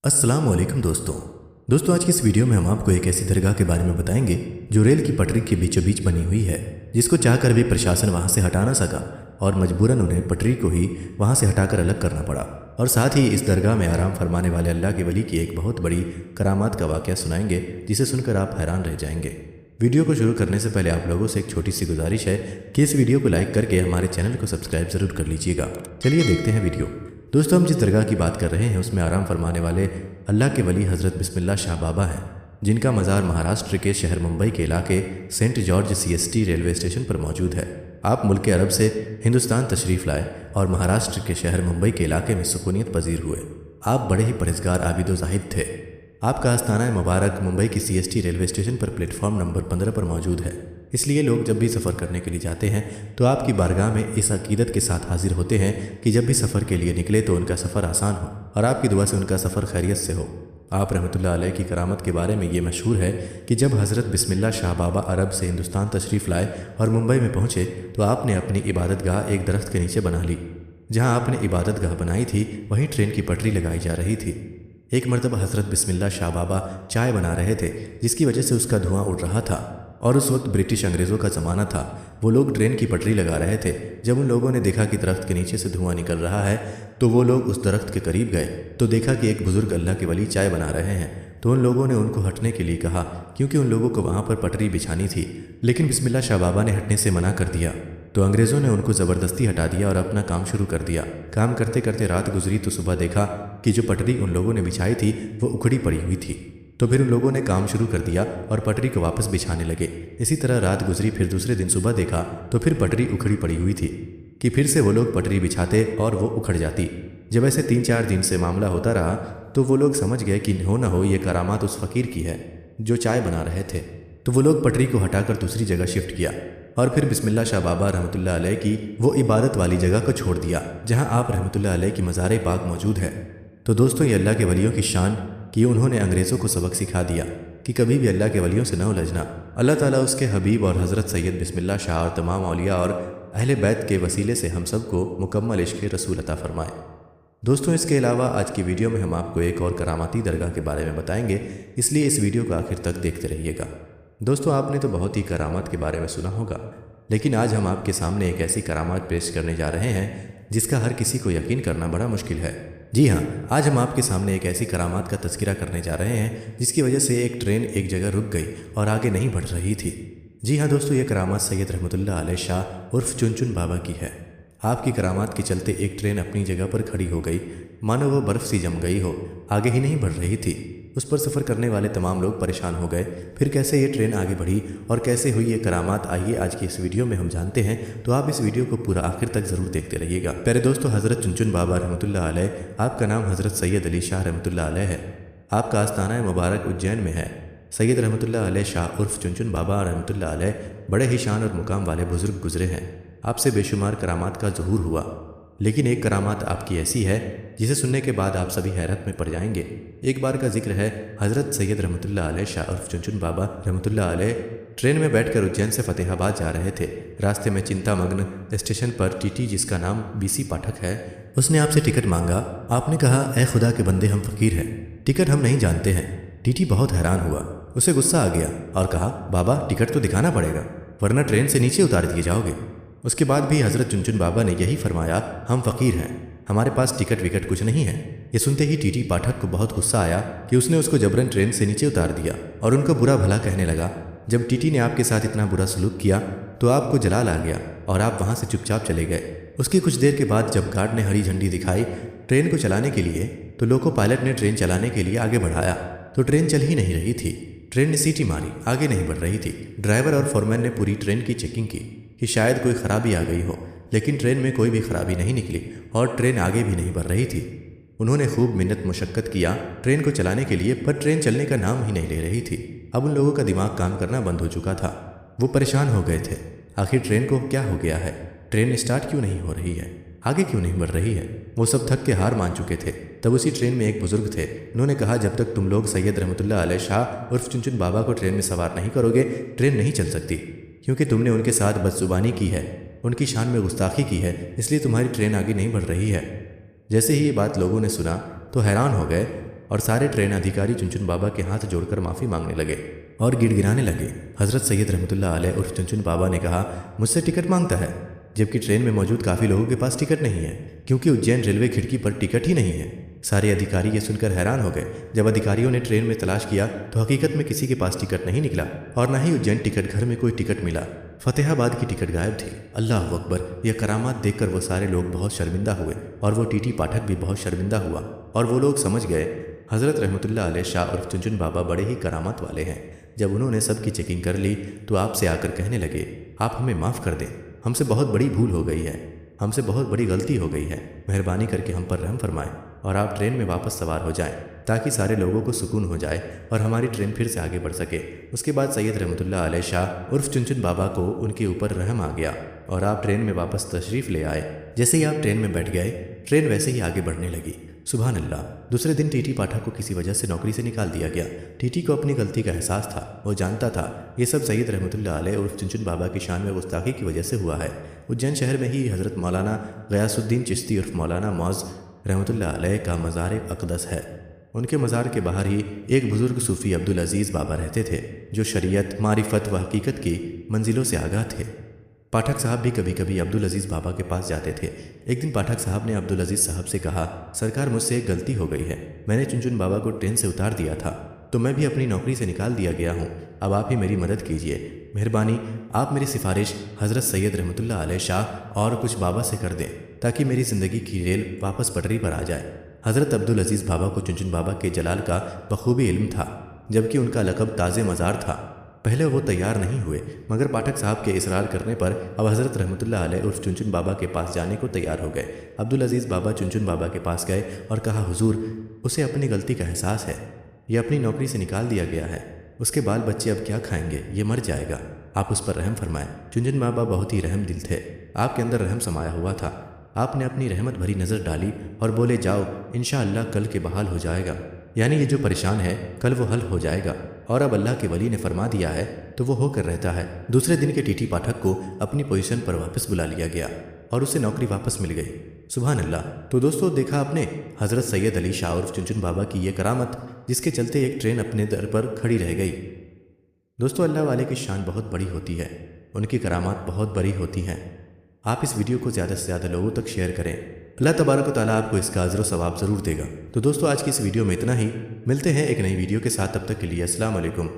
अस्सलाम वालेकुम दोस्तों आज की इस वीडियो में हम आपको एक ऐसी दरगाह के बारे में बताएंगे जो रेल की पटरी के बीचों बीच बनी हुई है, जिसको चाहकर भी प्रशासन वहां से हटा ना सका और मजबूरन उन्हें पटरी को ही वहां से हटाकर अलग करना पड़ा। और साथ ही इस दरगाह में आराम फरमाने वाले अल्लाह के वली की एक बहुत बड़ी करामात का वाक़या सुनाएंगे, जिसे सुनकर आप हैरान रह जाएंगे। वीडियो को शुरू करने से पहले आप लोगों से एक छोटी सी गुजारिश है कि इस वीडियो को लाइक करके हमारे चैनल को सब्सक्राइब ज़रूर कर लीजिएगा। चलिए देखते हैं वीडियो। दोस्तों, हम जिस दरगाह की बात कर रहे हैं उसमें आराम फरमाने वाले अल्लाह के वली हज़रत बिस्मिल्लाह शाह बाबा हैं, जिनका मज़ार महाराष्ट्र के शहर मुंबई के इलाके saint George CST railway station पर मौजूद है। आप मुल्क अरब से हिंदुस्तान तशरीफ़ लाए और महाराष्ट्र के शहर मुंबई के इलाके में सुकूनियत पजीर हुए। आप बड़े ही परहेज़गार आबिद व ज़ाहिद थे। आपका आस्थाना मुबारक मुंबई की CST रेलवे स्टेशन पर प्लेटफॉर्म नंबर 15 पर मौजूद है। इसलिए लोग जब भी सफ़र करने के लिए जाते हैं तो आपकी बारगाह में इस अकीदत के साथ हाजिर होते हैं कि जब भी सफ़र के लिए निकले तो उनका सफ़र आसान हो और आपकी दुआ से उनका सफ़र खैरियत से हो। आप रहमतुल्लाह अलैह की करामत के बारे में ये मशहूर है कि जब हज़रत बिस्मिल्लाह शाह बाबा अरब से हिंदुस्तान तशरीफ़ लाए और मुंबई में पहुँचे तो आपने अपनी इबादतगाह एक दरख्त के नीचे बना ली। जहाँ आपने इबादतगाह बनाई थी वहीं ट्रेन की पटरी लगाई जा रही थी। एक मरतबा हज़रत बिस्मिल्लाह शाह बाबा चाय बना रहे थे, जिसकी वजह से उसका धुआं उड़ रहा था और उस वक्त ब्रिटिश अंग्रेज़ों का ज़माना था। वो लोग ट्रेन की पटरी लगा रहे थे। जब उन लोगों ने देखा कि दरख्त के नीचे से धुआं निकल रहा है तो वो लोग उस दरख्त के करीब गए तो देखा कि एक बुज़ुर्ग अल्लाह के वली चाय बना रहे हैं। तो उन लोगों ने उनको हटने के लिए कहा, क्योंकि उन लोगों को वहाँ पर पटरी बिछानी थी, लेकिन बिस्मिल्लाह शाह बाबा ने हटने से मना कर दिया। तो अंग्रेज़ों ने उनको ज़बरदस्ती हटा दिया और अपना काम शुरू कर दिया। काम करते करते रात गुजरी तो सुबह देखा कि जो पटरी उन लोगों ने बिछाई थी वो उखड़ी पड़ी हुई थी। तो फिर उन लोगों ने काम शुरू कर दिया और पटरी को वापस बिछाने लगे। इसी तरह रात गुजरी, फिर दूसरे दिन सुबह देखा तो फिर पटरी उखड़ी पड़ी हुई थी कि फिर से वो लोग पटरी बिछाते और वो उखड़ जाती। जब ऐसे 3-4 दिन से मामला होता रहा तो वो लोग समझ गए कि हो न हो ये करामात उस फ़कीर की है जो चाय बना रहे थे। तो वो लोग पटरी को हटाकर दूसरी जगह शिफ्ट किया और फिर बिस्मिल्लाह शाह बाबा रहमतुल्लाह अलैह की वो इबादत वाली जगह को छोड़ दिया जहाँ आप रहमतुल्लाह अलैह की मज़ार पाक मौजूद है। तो दोस्तों, ये अल्लाह के वलियों की शान कि उन्होंने अंग्रेज़ों को सबक सिखा दिया कि कभी भी अल्लाह के वलियों से न उलझना। अल्लाह ताला उसके हबीब और हज़रत सैयद बिस्मिल्लाह शाह और तमाम औलिया और अहले बैत के वसीले से हम सब को मुकम्मल इश्क़ रसूल अता फ़रमाए। दोस्तों, इसके अलावा आज की वीडियो में हम आपको एक और करामाती दरगाह के बारे में बताएंगे, इसलिए इस वीडियो को आखिर तक देखते रहिएगा। दोस्तों, आपने तो बहुत ही करामात के बारे में सुना होगा, लेकिन आज हम आपके सामने एक ऐसी करामात पेश करने जा रहे हैं जिसका हर किसी को यकीन करना बड़ा मुश्किल है। जी हाँ, आज हम आपके सामने एक ऐसी करामात का तज़किरा करने जा रहे हैं जिसकी वजह से एक ट्रेन एक जगह रुक गई और आगे नहीं बढ़ रही थी। जी हाँ दोस्तों, ये करामात सैयद रहमतुल्लाह अलैह शाह उर्फ चुनचुन बाबा की है। आपकी करामात के चलते एक ट्रेन अपनी जगह पर खड़ी हो गई, मानो वो बर्फ़ सी जम गई हो, आगे ही नहीं बढ़ रही थी। उस पर सफ़र करने वाले तमाम लोग परेशान हो गए। फिर कैसे ये ट्रेन आगे बढ़ी और कैसे हुई ये करामात, आइए आज की इस वीडियो में हम जानते हैं। तो आप इस वीडियो को पूरा आखिर तक ज़रूर देखते रहिएगा। प्यारे दोस्तों, हज़रत चुनचुन बाबा रहमतुल्लाह अलैह, आपका नाम हज़रत सैयद अली शाह रहमतुल्लाह अलैह है। आपका आस्थाना मुबारक उज्जैन में है। सैयद रहमतुल्लाह अलैह शाह उर्फ चुनचुन बाबा रहमतुल्लाह अलैह बड़े ही शान और मुकाम वाले बुज़ुर्ग गुजरे हैं। आपसे बेशुमार करामात का ज़हूर हुआ, लेकिन एक करामात आपकी ऐसी है जिसे सुनने के बाद आप सभी हैरत में पड़ जाएंगे। एक बार का जिक्र है, हज़रत सैयद रहमतुल्लाह अलैह शाह उर्फ चुनचुन बाबा रहमतुल्लाह अलैह ट्रेन में बैठकर उज्जैन से फ़तेहाबाद जा रहे थे। रास्ते में चिंतामग्न स्टेशन पर टीटी, जिसका नाम BC पाठक है, उसने आपसे टिकट मांगा। आपने कहा, ए खुदा के बंदे, हम फ़कीर हैं, टिकट हम नहीं जानते हैं। टीटी बहुत हैरान हुआ, उसे गुस्सा आ गया और कहा, बाबा टिकट तो दिखाना पड़ेगा वरना ट्रेन से नीचे उतार दिए जाओगे। उसके बाद भी हज़रत चुनचुन बाबा ने यही फरमाया, हम फ़कीर हैं, हमारे पास टिकट विकट कुछ नहीं है। ये सुनते ही टीटी पाठक को बहुत गुस्सा आया कि उसने उसको जबरन ट्रेन से नीचे उतार दिया और उनको बुरा भला कहने लगा। जब टीटी ने आपके साथ इतना बुरा सलूक किया तो आपको जलाल आ गया और आप वहाँ से चुपचाप चले गए। उसकी कुछ देर के बाद जब गार्ड ने हरी झंडी दिखाई ट्रेन को चलाने के लिए तो लोको पायलट ने ट्रेन चलाने के लिए आगे बढ़ाया तो ट्रेन चल ही नहीं रही थी। ट्रेन ने सीटी मारी, आगे नहीं बढ़ रही थी। ड्राइवर और फोरमैन ने पूरी ट्रेन की चेकिंग की कि शायद कोई ख़राबी आ गई हो, लेकिन ट्रेन में कोई भी ख़राबी नहीं निकली और ट्रेन आगे भी नहीं बढ़ रही थी। उन्होंने खूब मिन्नत मुशक्क़त किया ट्रेन को चलाने के लिए, पर ट्रेन चलने का नाम ही नहीं ले रही थी। अब उन लोगों का दिमाग काम करना बंद हो चुका था। वो परेशान हो गए थे, आखिर ट्रेन को क्या हो गया है, ट्रेन स्टार्ट क्यों नहीं हो रही है, आगे क्यों नहीं बढ़ रही है। वो सब थक के हार मान चुके थे। तब उसी ट्रेन में एक बुज़ुर्ग थे। उन्होंने कहा, जब तक तुम लोग सैयद रहमतुल्लाह अलैह शाह उर्फ चुनचुन बाबा को ट्रेन में सवार नहीं करोगे ट्रेन नहीं चल सकती, क्योंकि तुमने उनके साथ बदजुबानी की है, उनकी शान में गुस्ताखी की है, इसलिए तुम्हारी ट्रेन आगे नहीं बढ़ रही है। जैसे ही ये बात लोगों ने सुना तो हैरान हो गए और सारे ट्रेन अधिकारी चुनचुन बाबा के हाथ जोड़कर माफ़ी मांगने लगे और गिड़गिड़ाने लगे। हज़रत सैयद रहमतुल्लाह अलैह उर्फ चुनचुन बाबा ने कहा, मुझसे टिकट मांगता है, जबकि ट्रेन में मौजूद काफ़ी लोगों के पास टिकट नहीं है, क्योंकि उज्जैन रेलवे खिड़की पर टिकट ही नहीं है। सारे अधिकारी ये सुनकर हैरान हो गए। जब अधिकारियों ने ट्रेन में तलाश किया तो हकीकत में किसी के पास टिकट नहीं निकला और न ही उज्जैन टिकट घर में कोई टिकट मिला। फतेहाबाद की टिकट गायब थी। अल्लाह अकबर! यह करामात देखकर वो सारे लोग बहुत शर्मिंदा हुए और वो टीटी पाठक भी बहुत शर्मिंदा हुआ और वो लोग समझ गए हज़रत रहमतुल्लाह अलैह शाह उर्फ चुनचुन बाबा बड़े ही करामात वाले हैं। जब उन्होंने सबकी चेकिंग कर ली तो आपसे आकर कहने लगे, आप हमें माफ़ कर दें, हमसे बहुत बड़ी भूल हो गई है, हमसे बहुत बड़ी गलती हो गई है, मेहरबानी करके हम पर रहम फरमाएं और आप ट्रेन में वापस सवार हो जाएं ताकि सारे लोगों को सुकून हो जाए और हमारी ट्रेन फिर से आगे बढ़ सके। उसके बाद सैयद रहमतुल्लाह अलैह शाह उर्फ चुनचुन बाबा को उनके ऊपर रहम आ गया और आप ट्रेन में वापस तशरीफ़ ले आए। जैसे ही आप ट्रेन में बैठ गए, ट्रेन वैसे ही आगे बढ़ने लगी। सुभान अल्लाह! दूसरे दिन टीटी पाठक को किसी वजह से नौकरी से निकाल दिया गया। टीटी को अपनी गलती का एहसास था, वो जानता था ये सब सैयद रहमतुल्लाह अलैह उर्फ चुनचुन बाबा की शान में गुस्ताखी की वजह से हुआ है। उज्जैन शहर में ही हज़रत मौलाना गयासुद्दीन चिश्ती उर्फ मौलाना मौज़ रहमतुल्लाह अलैह का मज़ार अक़दस है। उनके मज़ार के बाहर ही एक बुज़ुर्ग सूफ़ी अब्दुल अज़ीज़ बाबा रहते थे, जो शरीयत, मारिफत व हकीकत की मंजिलों से आगाह थे। पाठक साहब भी कभी कभी अब्दुल अज़ीज़ बाबा के पास जाते थे। एक दिन पाठक साहब ने अब्दुल अज़ीज़ साहब से कहा, सरकार मुझसे एक गलती हो गई है, मैंने चुनचुन बाबा को ट्रेन से उतार दिया था, तो मैं भी अपनी नौकरी से निकाल दिया गया हूँ। अब आप ही मेरी मदद कीजिए, मेहरबानी आप मेरी सिफारिश हज़रत सैयद रहमतुल्लाह अलैह शाह और कुछ बाबा से कर दें ताकि मेरी ज़िंदगी की रेल वापस पटरी पर आ जाए। हज़रत अब्दुल अज़ीज़ बाबा को चुनचुन बाबा के जलाल का बखूबी इल्म था, जबकि उनका लक़ब ताज़े मज़ार था। पहले वो तैयार नहीं हुए, मगर पाठक साहब के इसरार करने पर अब हज़रत रहमतुल्लाह अलैह उर्फ चुनचुन बाबा के पास जाने को तैयार हो गए। अब्दुल अज़ीज़ बाबा चुनचुन बाबा के पास गए और कहा, हुजूर, उसे अपनी गलती का एहसास है, ये अपनी नौकरी से निकाल दिया गया है, उसके बाल बच्चे अब क्या खाएंगे, ये मर जाएगा, आप उस पर रहम फरमाएं। चुनचुन बाबा बहुत ही रहम दिल थे, आपके अंदर रहम समाया हुआ था। आपने अपनी रहमत भरी नज़र डाली और बोले, जाओ, इंशाअल्लाह कल के बहाल हो जाएगा, यानी ये जो परेशान है कल वो हल हो जाएगा और अब अल्लाह के वली ने फरमा दिया है तो वो होकर रहता है। दूसरे दिन के टीटी पाठक को अपनी पोजीशन पर वापस बुला लिया गया और उसे नौकरी वापस मिल गई। सुभान अल्लाह! तो दोस्तों, देखा आपने हज़रत सैयद अली शाह उर्फ चुनचुन बाबा की ये करामत, जिसके चलते एक ट्रेन अपने दर पर खड़ी रह गई। दोस्तों, अल्लाह वाले की शान बहुत बड़ी होती है, उनकी करामात बहुत बड़ी होती हैं। आप इस वीडियो को ज़्यादा से ज़्यादा लोगों तक शेयर करें, अल्लाह तबारक व तआला आपको इसका अज़्र व सवाब ज़रूर देगा। तो दोस्तों, आज की इस वीडियो में इतना ही। मिलते हैं एक नई वीडियो के साथ, तब तक के लिए अस्सलाम वालेकुम।